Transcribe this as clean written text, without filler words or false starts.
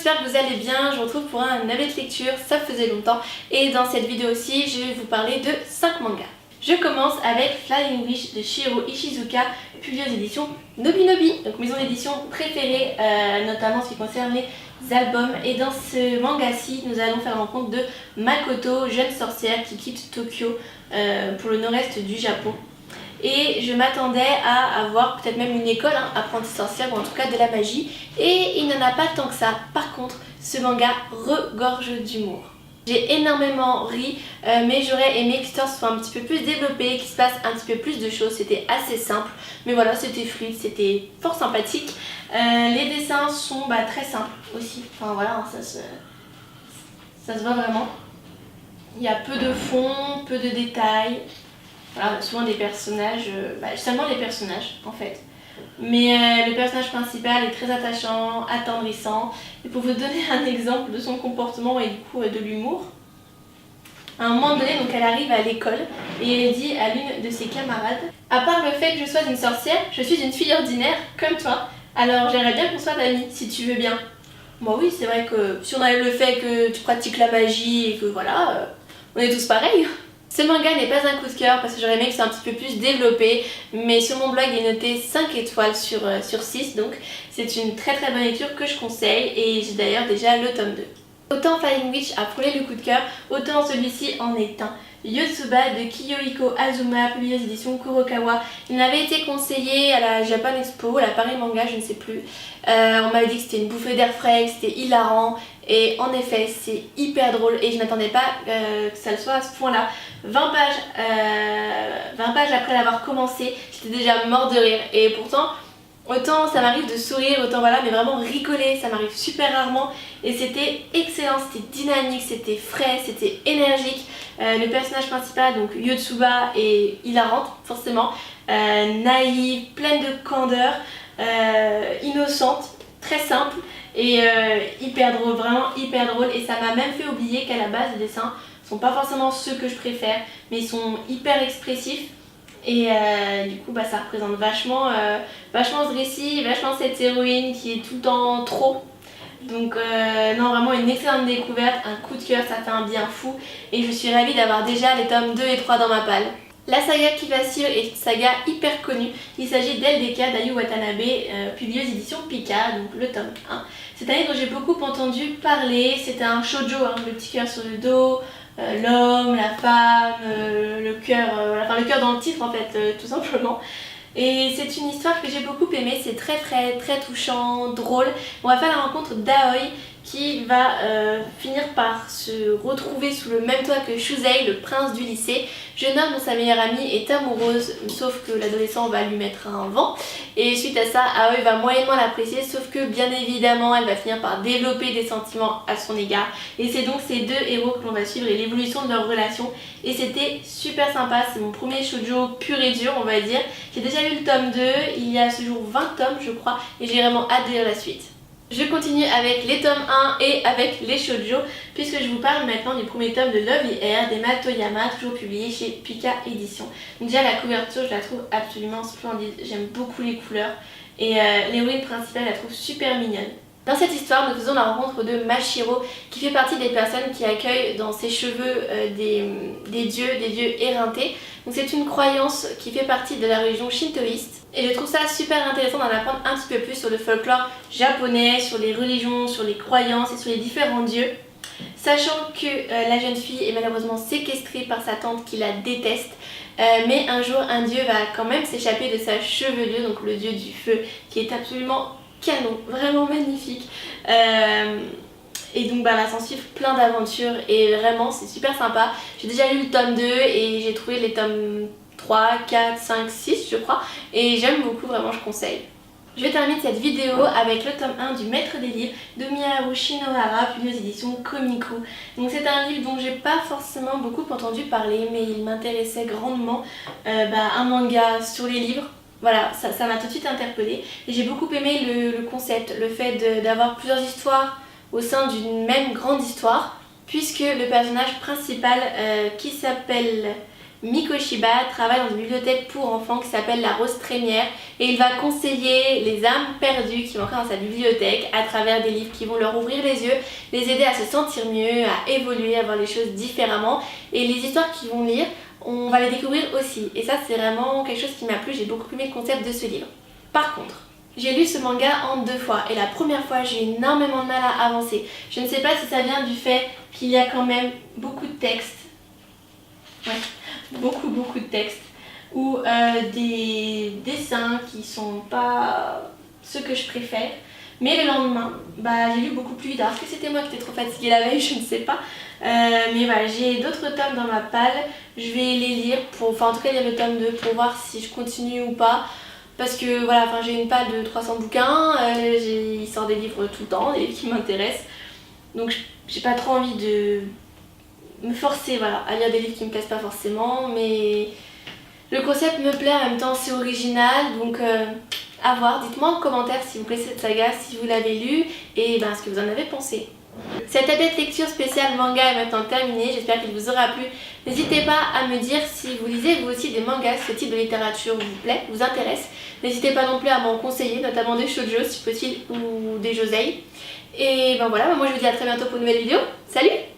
j'espère que vous allez bien. Je vous retrouve pour un navet de lecture, ça faisait longtemps. Et dans cette vidéo aussi, je vais vous parler de 5 mangas. Je commence avec Flying Wish de Shiro Ishizuka, publié aux éditions Nobinobi, donc maison d'édition préférée, notamment en ce qui concerne les albums. Et dans ce manga-ci, nous allons faire la rencontre de Makoto, jeune sorcière qui quitte Tokyo pour le nord-est du Japon. Et je m'attendais à avoir peut-être même une école, apprentie sorcière ou en tout cas de la magie. Et il n'en a pas tant que ça. Par contre, ce manga regorge d'humour. J'ai énormément ri, mais j'aurais aimé que l'histoire soit un petit peu plus développée, qu'il se passe un petit peu plus de choses. C'était assez simple, mais voilà, c'était fluide, c'était fort sympathique. Les dessins sont très simples aussi. Enfin voilà, ça se voit vraiment. Il y a peu de fond, peu de détails. Voilà, souvent des personnages, seulement les personnages en fait. Mais le personnage principal est très attachant, attendrissant. Et pour vous donner un exemple de son comportement et du coup de l'humour, à un moment donné, donc elle arrive à l'école et elle dit à l'une de ses camarades: à part le fait que je sois une sorcière, je suis une fille ordinaire comme toi. Alors j'aimerais bien qu'on soit amis si tu veux bien. Bon oui, c'est vrai que si on enlève le fait que tu pratiques la magie et que voilà, on est tous pareils. Ce manga n'est pas un coup de cœur parce que j'aurais aimé que ce soit un petit peu plus développé, mais sur mon blog il est noté 5 étoiles sur 6, donc c'est une très très bonne lecture que je conseille et j'ai d'ailleurs déjà le tome 2. Autant Flying Witch a frôlé le coup de cœur, autant celui-ci en est un. Yotsuba de Kiyohiko Azuma, publié aux éditions Kurokawa. Il m'avait été conseillé à la Japan Expo, à la Paris Manga, je ne sais plus. On m'avait dit que c'était une bouffée d'air frais, que c'était hilarant. Et en effet, c'est hyper drôle et je n'attendais pas que ça le soit à ce point-là. 20 pages après l'avoir commencé, j'étais déjà mort de rire. Et pourtant, autant ça m'arrive de sourire, autant voilà, mais vraiment rigoler, ça m'arrive super rarement. Et c'était excellent, c'était dynamique, c'était frais, c'était énergique. Le personnage principal, donc Yotsuba, est hilarante, forcément. Naïve, pleine de candeur, innocente, très simple et hyper drôle, vraiment hyper drôle. Et ça m'a même fait oublier qu'à la base, les dessins sont pas forcément ceux que je préfère, mais ils sont hyper expressifs. Et du coup ça représente vachement ce récit, vachement cette héroïne qui est tout le temps trop. Donc non, vraiment une excellente découverte, un coup de cœur, ça fait un bien fou. Et je suis ravie d'avoir déjà les tomes 2 et 3 dans ma palle. La saga qui va suivre est une saga hyper connue. Il s'agit d'LDK d'Ayu Watanabe, publié aux éditions Pika, donc le tome 1. C'est un livre dont j'ai beaucoup entendu parler. C'est un shoujo, le petit cœur sur le dos, l'homme, la femme, le cœur dans le titre en fait, tout simplement. Et c'est une histoire que j'ai beaucoup aimée, c'est très frais, très touchant, drôle. On va faire la rencontre d'Aoi qui va finir par se retrouver sous le même toit que Shusei, le prince du lycée, jeune homme dont sa meilleure amie est amoureuse, sauf que l'adolescent va lui mettre un vent. Et suite à ça, Aoi va moyennement l'apprécier, sauf que bien évidemment elle va finir par développer des sentiments à son égard. Et c'est donc ces deux héros que l'on va suivre et l'évolution de leur relation. Et c'était super sympa, c'est mon premier shoujo pur et dur on va dire. J'ai déjà lu le tome 2, il y a à ce jour 20 tomes je crois, et j'ai vraiment hâte de lire la suite. Je continue avec les tomes 1 et avec les shoujo, puisque je vous parle maintenant du premier tome de Lovely Air d'Emma Toyama, toujours publié chez Pika Édition. Donc déjà la couverture je la trouve absolument splendide, j'aime beaucoup les couleurs et l'héroïne principale je la trouve super mignonne. Dans cette histoire, nous faisons la rencontre de Mashiro qui fait partie des personnes qui accueillent dans ses cheveux des dieux éreintés. Donc c'est une croyance qui fait partie de la religion shintoïste. Et je trouve ça super intéressant d'en apprendre un petit peu plus sur le folklore japonais, sur les religions, sur les croyances et sur les différents dieux. Sachant que la jeune fille est malheureusement séquestrée par sa tante qui la déteste. Mais un jour, un dieu va quand même s'échapper de sa chevelure, donc le dieu du feu, qui est absolument canon, vraiment magnifique. Et donc là s'en suivent plein d'aventures et vraiment c'est super sympa. J'ai déjà lu le tome 2 et j'ai trouvé les tomes 3, 4, 5, 6 je crois et j'aime beaucoup, vraiment je conseille. Je vais terminer cette vidéo avec le tome 1 du Maître des livres de Miharu Shinohara, publié aux éditions Komiku. Donc c'est un livre dont j'ai pas forcément beaucoup entendu parler mais il m'intéressait grandement. Un manga sur les livres. Voilà, ça m'a tout de suite interpellée et j'ai beaucoup aimé le concept, le fait d'avoir plusieurs histoires au sein d'une même grande histoire, puisque le personnage principal qui s'appelle Mikoshiba travaille dans une bibliothèque pour enfants qui s'appelle La Rose Trémière et il va conseiller les âmes perdues qui vont entrer dans sa bibliothèque à travers des livres qui vont leur ouvrir les yeux, les aider à se sentir mieux, à évoluer, à voir les choses différemment. Et les histoires qu'ils vont lire, on va les découvrir aussi. Et ça, c'est vraiment quelque chose qui m'a plu, j'ai beaucoup aimé le concept de ce livre. Par contre, j'ai lu ce manga en 2 fois et la première fois j'ai eu énormément de mal à avancer. Je ne sais pas si ça vient du fait qu'il y a quand même beaucoup de textes. Ouais, beaucoup de textes. Ou des dessins qui sont pas ceux que je préfère. Mais le lendemain, j'ai lu beaucoup plus vite. Alors est-ce que c'était moi qui étais trop fatiguée la veille? Je ne sais pas. Mais voilà, j'ai d'autres tomes dans ma palle. Je vais les lire, en tout cas lire le tome 2 pour voir si je continue ou pas. Parce que voilà, j'ai une palle de 300 bouquins, il sort des livres tout le temps, des livres qui m'intéressent. Donc j'ai pas trop envie de me forcer à lire des livres qui me plaisent pas forcément. Mais le concept me plaît, en même temps c'est original. Donc à voir, dites-moi en commentaire si vous plaît cette saga, si vous l'avez lu et ce que vous en avez pensé. Cette tablette lecture spéciale manga est maintenant terminée, j'espère qu'il vous aura plu. N'hésitez pas à me dire si vous lisez vous aussi des mangas, ce type de littérature vous plaît, vous intéresse. N'hésitez pas non plus à m'en conseiller, notamment des shoujo si possible ou des josei. Et voilà, moi je vous dis à très bientôt pour une nouvelle vidéo. Salut!